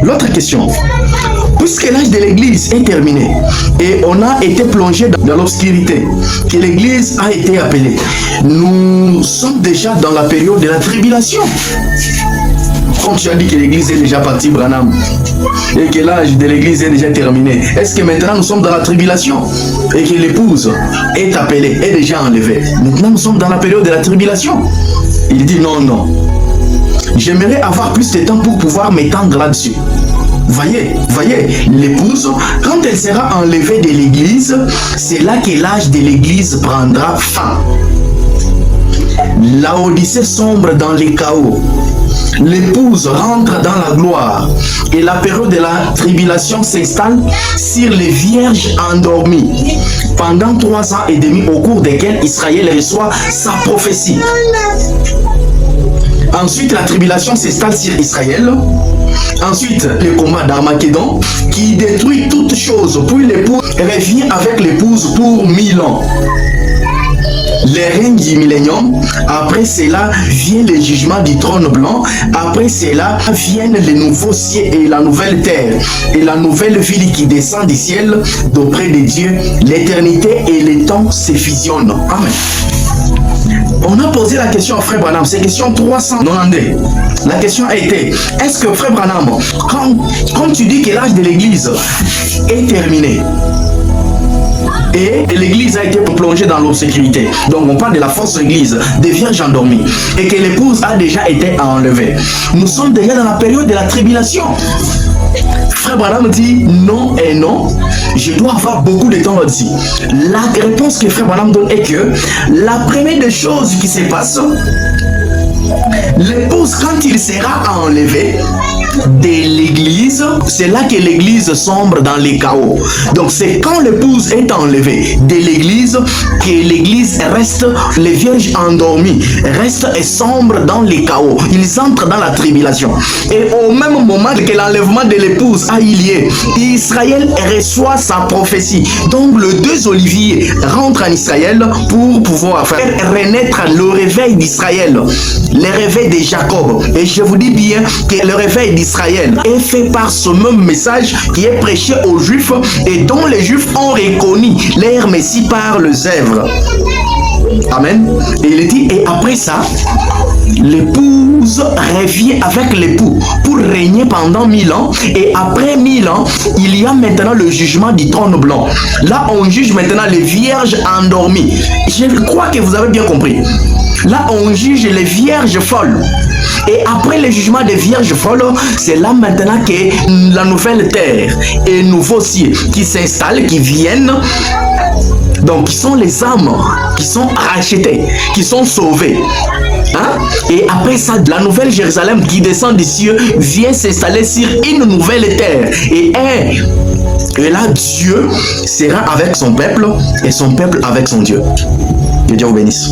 L'autre question, puisque l'âge de l'église est terminé et on a été plongé dans l'obscurité, que l'église a été appelée, nous sommes déjà dans la période de la tribulation. Comme tu as dit que l'église est déjà partie, Branham, et que l'âge de l'église est déjà terminé, est-ce que maintenant nous sommes dans la tribulation et que l'épouse est appelée, est déjà enlevée? Maintenant nous sommes dans la période de la tribulation. Il dit non, non. J'aimerais avoir plus de temps pour pouvoir m'étendre là-dessus. Voyez, l'épouse, quand elle sera enlevée de l'église, c'est là que l'âge de l'église prendra fin. La Odyssée sombre dans les chaos. L'épouse rentre dans la gloire et la période de la tribulation s'installe sur les vierges endormies pendant 3 ans et demi au cours desquels Israël reçoit sa prophétie. Ensuite, la tribulation s'installe sur Israël. Ensuite, le combat d'Armageddon qui détruit toutes choses. Puis l'époux revient avec l'épouse pour 1000 ans. Les règnes du millénium. Après cela vient le jugement du trône blanc. Après cela viennent les nouveaux cieux et la nouvelle terre et la nouvelle ville qui descend du ciel d'auprès de Dieu. L'éternité et le temps se fusionnent. Amen. On a posé la question à Frère Branham, c'est question 392. La question a été, est-ce que Frère Branham, quand tu dis que l'âge de l'église est terminé, et l'église a été plongée dans l'obscurité, donc on parle de la fausse église, des vierges endormies, et que l'épouse a déjà été enlevée, nous sommes déjà dans la période de la tribulation. Frère Branham dit non et non, je dois avoir beaucoup de temps là-dessus. La réponse que Frère Branham donne est que la première des choses qui se passe, l'épouse, quand il sera enlevé de l'église, c'est là que l'église sombre dans les chaos. Donc c'est quand l'épouse est enlevée de l'église que l'église reste, les vierges endormies restent et sombre dans les chaos. Ils entrent dans la tribulation. Et au même moment que l'enlèvement de l'épouse a eu lieu, Israël reçoit sa prophétie. Donc le 2 Olivier rentre en Israël pour pouvoir faire renaître le réveil d'Israël, le réveil de Jacob. Et je vous dis bien que le réveil d'Israël est fait par ce même message qui est prêché aux Juifs et dont les Juifs ont reconnu leur Messie par les œuvres. Amen. Et il dit, et après ça, l'épouse revient avec l'époux pour régner pendant 1000 ans. Et après 1000 ans, il y a maintenant le jugement du trône blanc. Là, on juge maintenant les vierges endormies. Je crois que vous avez bien compris. Là, on juge les vierges folles. Et après le jugement des vierges folles, c'est là maintenant que la nouvelle terre et nouveaux cieux qui s'installent, qui viennent. Donc, qui sont les âmes qui sont rachetées, qui sont sauvées. Hein? Et après ça, la nouvelle Jérusalem qui descend des cieux vient s'installer sur une nouvelle terre. Et là, Dieu sera avec son peuple et son peuple avec son Dieu. Que Dieu vous bénisse.